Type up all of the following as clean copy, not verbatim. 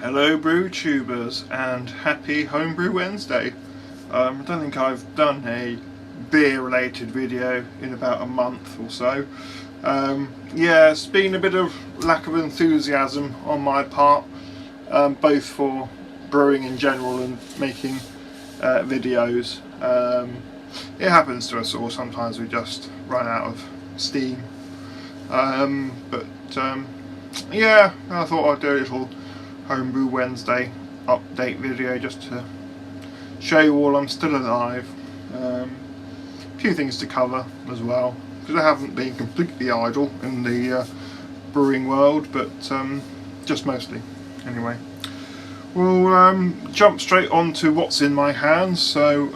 Hello brew tubers and happy homebrew Wednesday. I don't think I've done a beer related video in about a month or so. Yeah, it's been a bit of lack of enthusiasm on my part, both for brewing in general and making videos. It happens to us all, sometimes we just run out of steam. Yeah, I thought I'd do a little Homebrew Wednesday update video just to show you all I'm still alive. A few things to cover as well, because I haven't been completely idle in the brewing world, but just mostly. Anyway, we'll jump straight on to what's in my hands. So,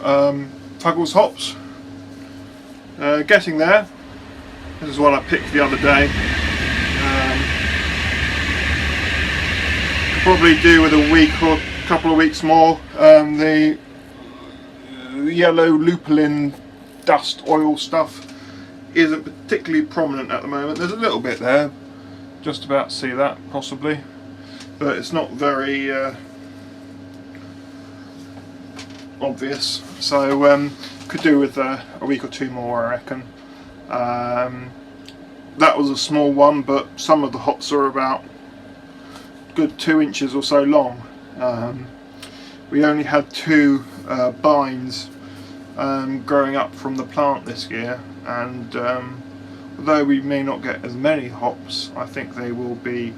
Fuggles hops. Getting there. This is what I picked the other day. Probably do with a week or a couple of weeks more. The yellow lupulin dust oil stuff isn't particularly prominent at the moment. There's a little bit there, just about see that possibly, but it's not very obvious. So could do with a week or two more, I reckon. That was a small one, but some of the hops are about good 2 inches or so long. We only had two bines growing up from the plant this year, and although we may not get as many hops, I think they will be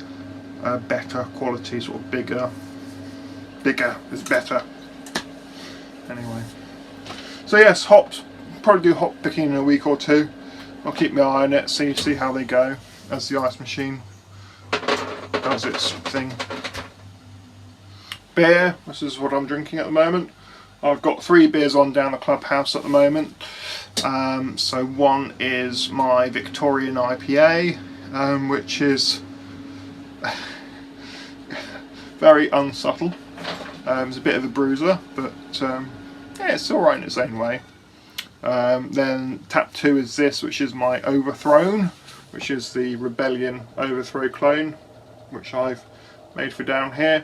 better quality, sort of bigger is better. Anyway, so yes, hops, probably do hop picking in a week or two. I'll keep my eye on it, see how they go as the ice machine does its thing. Beer, this is what I'm drinking at the moment. I've got 3 beers on down the clubhouse at the moment. So one is my Victorian IPA, which is very unsubtle. It's a bit of a bruiser, but yeah, it's alright in its own way. Then tap 2 is this, which is my Overthrown, which is the Rebellion Overthrow clone, which I've made for down here.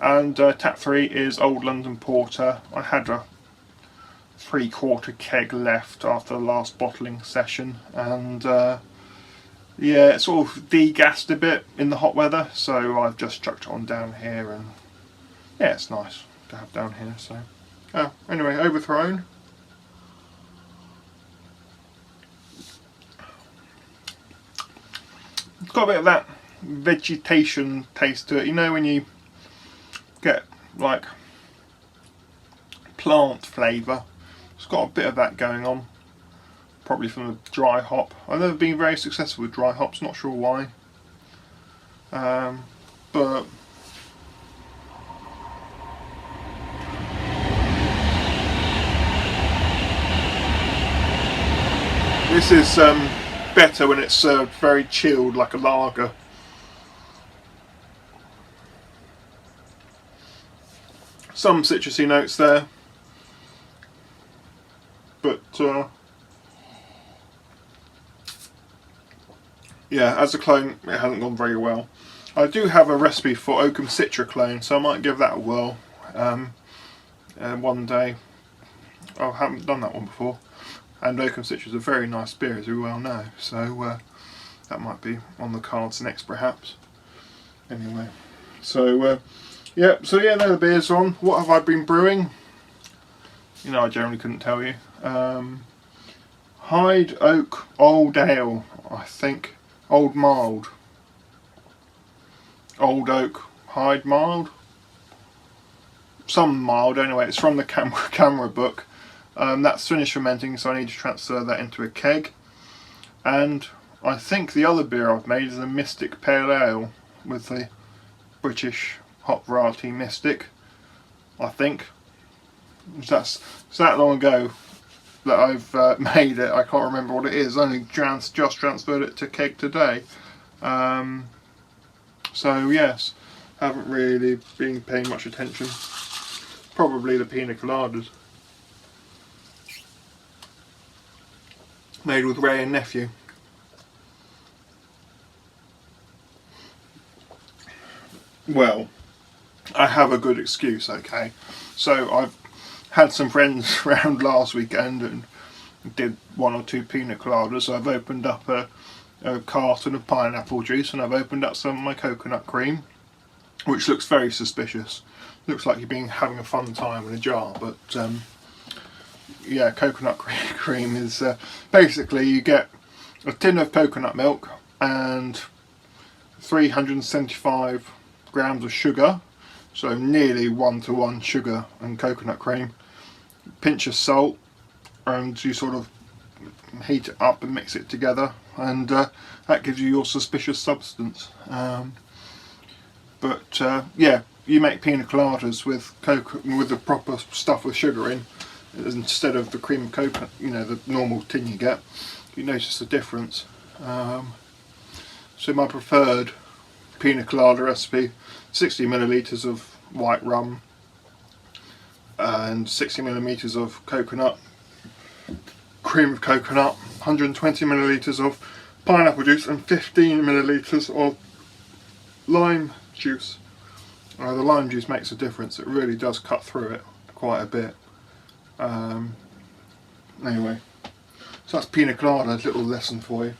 And tap 3 is Old London Porter. I had a 3/4 keg left after the last bottling session, and yeah, it sort of degassed a bit in the hot weather, so I've just chucked it on down here, and yeah, it's nice to have down here. So anyway, Overthrown. It's got a bit of that vegetation taste to it, you know, when you get like plant flavour. It's got a bit of that going on, probably from the dry hop. I've never been very successful with dry hops, not sure why, but this is better when it's served very chilled, like a lager. Some citrusy notes there, but yeah, as a clone it hasn't gone very well. I do have a recipe for Oakham Citra clone, so I might give that a whirl one day. I haven't done that one before, and Oakham Citra is a very nice beer, as we well know, so that might be on the cards next perhaps. Anyway, so yeah, there the beers on. What have I been brewing? You know, I generally couldn't tell you. Hyde Oak Old Ale, I think. Old Mild. Old Oak Hyde Mild. Some mild anyway, it's from the camera book. That's finished fermenting, so I need to transfer that into a keg. And I think the other beer I've made is a Mystic Pale Ale with the British hop variety Mystic, I think. It's that long ago that I've made it, I can't remember what it is. I only just transferred it to keg today. So yes, haven't really been paying much attention. Probably the pina coladas. Made with Ray and Nephew. Well, I have a good excuse, okay? So I've had some friends around last weekend and did 1 or 2 pina coladas. So I've opened up a carton of pineapple juice, and I've opened up some of my coconut cream, which looks very suspicious. Looks like you're having a fun time in a jar, but yeah, coconut cream is basically you get a tin of coconut milk and 375 grams of sugar, so nearly 1-to-1 sugar and coconut cream, pinch of salt, and you sort of heat it up and mix it together, and that gives you your suspicious substance. But yeah, you make pina coladas with the proper stuff with sugar in, instead of the cream of coconut, you know, the normal tin you get. You notice the difference. So my preferred pina colada recipe: 60 millilitres of white rum and 60 millilitres of coconut, cream of coconut, 120 millilitres of pineapple juice, and 15 millilitres of lime juice. The lime juice makes a difference. It really does cut through it quite a bit. Anyway, so that's pina colada, a little lesson for you.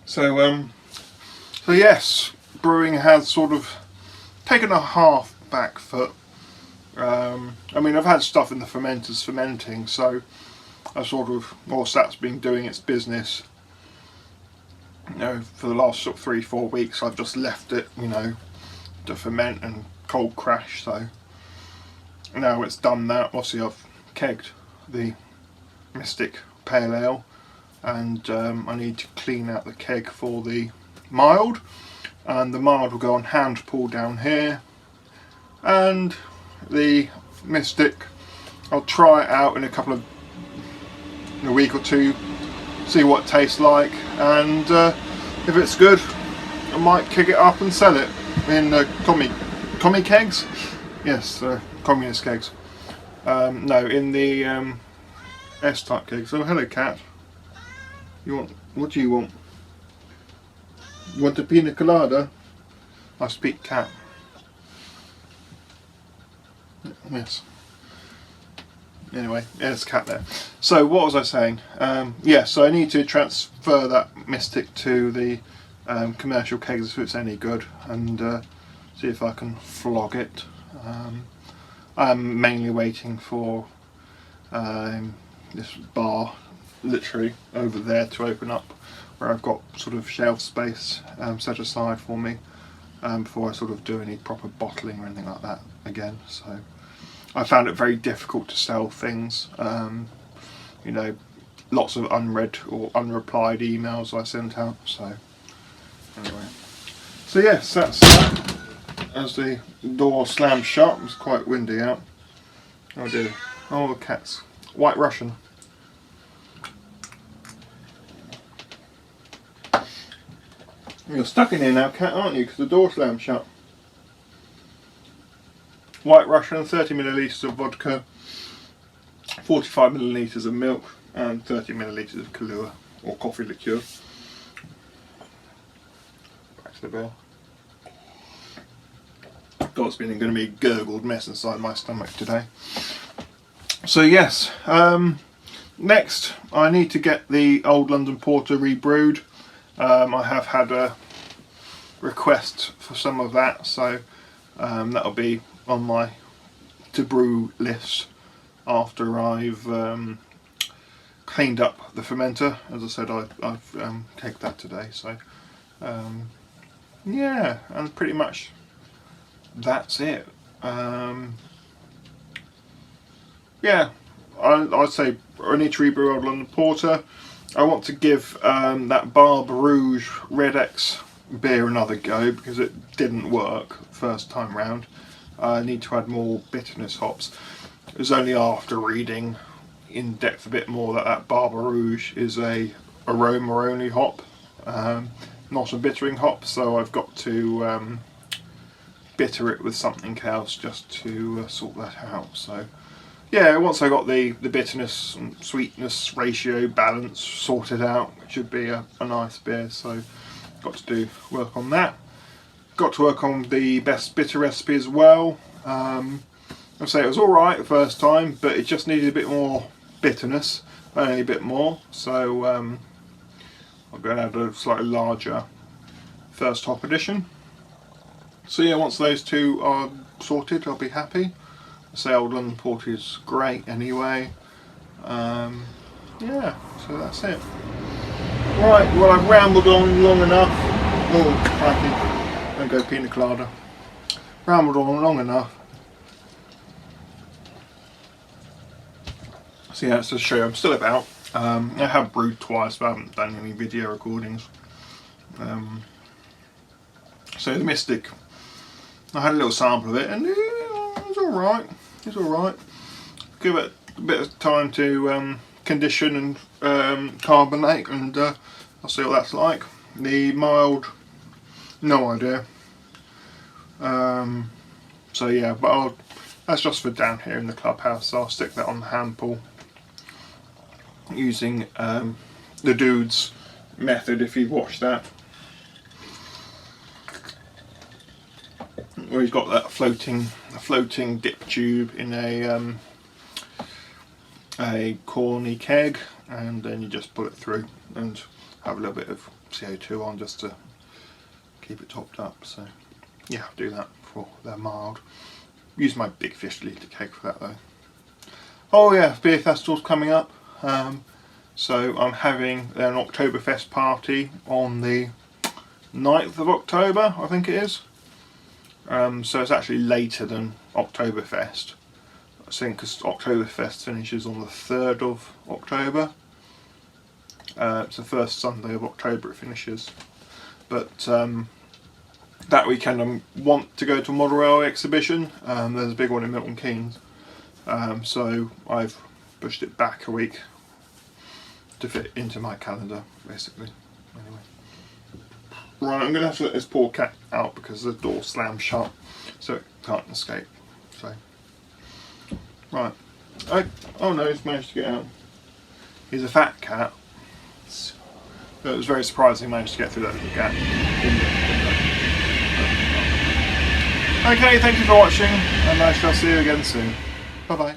So yes, brewing has sort of taken a half back foot. I mean, I've had stuff in the fermenters fermenting, so I sort of, whilst that's been doing its business, you know, for the last sort of 3-4 weeks, I've just left it, you know, to ferment and cold crash. So now it's done that, obviously I've kegged the Mystic Pale Ale, and I need to clean out the keg for the mild, and the mild will go on hand pull down here, and the Mystic I'll try it out in a week or two, see what it tastes like, and if it's good I might kick it up and sell it in commie kegs. Yes, communist kegs. No, in the S-type kegs. Oh, hello cat. What do you want? You want a pina colada? I speak cat. Yes. Anyway, there's a cat there. So what was I saying? Yeah, so I need to transfer that Mystic to the commercial kegs if it's any good, and see if I can flog it. I'm mainly waiting for this bar literally over there to open up, where I've got sort of shelf space set aside for me before I sort of do any proper bottling or anything like that again. So I found it very difficult to sell things. You know, lots of unread or unreplied emails I sent out. So anyway, so yes, that's that. As the door slammed shut, it was quite windy out. Oh dear. Oh, the cat's White Russian. You're stuck in here now, cat, aren't you? Because the door slammed shut. White Russian, 30 millilitres of vodka, 45 millilitres of milk, and 30 millilitres of Kahlua, or coffee liqueur. Back to the bell. God, it's been going to be a gurgled mess inside my stomach today. So yes, next I need to get the Old London Porter rebrewed. I have had a request for some of that, so that'll be on my to brew list after I've cleaned up the fermenter. As I said, I've kegged that today, so yeah, and pretty much that's it. Yeah, I'd say I need to rebrew Old London Porter. I want to give that Barbe Rouge Red X beer another go, because it didn't work first time round. I need to add more bitterness hops. It was only after reading in depth a bit more that Barbe Rouge is a aroma only hop, not a bittering hop, so I've got to bitter it with something else just to sort that out. So yeah, once I got the bitterness and sweetness ratio balance sorted out, it should be a nice beer. So got to work on that. Got to work on the best bitter recipe as well. I'll say it was alright the first time, but it just needed a bit more bitterness, only a bit more. So I'm going to add a slightly larger first hop edition. So yeah, once those two are sorted, I'll be happy. I say Old London Port is great anyway. Yeah, so that's it. Right, well I've rambled on long enough. Oh, crikey. There go pina colada. Rambled on long enough. So yeah, it's to show you I'm still about. I have brewed twice, but I haven't done any video recordings. So the Mystic, I had a little sample of it, and it's alright. It's alright. Give it a bit of time to condition and carbonate, and I'll see what that's like. The mild, no idea. So yeah, but that's just for down here in the clubhouse, so I'll stick that on the hand pull using the Dude's method, if you've watched that, where he's got that floating dip tube in a corny keg, and then you just put it through and have a little bit of CO2 on just to keep it topped up. So yeah, I'll do that for they're mild. Use my big 50-litre keg for that though. Oh yeah, beer festival's coming up. So I'm having an Oktoberfest party on the 9th of October, I think it is. So it's actually later than Oktoberfest. I think because Oktoberfest finishes on the 3rd of October. It's the first Sunday of October it finishes. But that weekend I want to go to a model railway exhibition. There's a big one in Milton Keynes. So I've pushed it back a week to fit into my calendar, basically. Anyway. Right, I'm going to have to let this poor cat out because the door slammed shut, so it can't escape. So, right. Oh no, he's managed to get out. He's a fat cat. But it was very surprising he managed to get through that little gap. Okay, thank you for watching, and I shall see you again soon. Bye bye.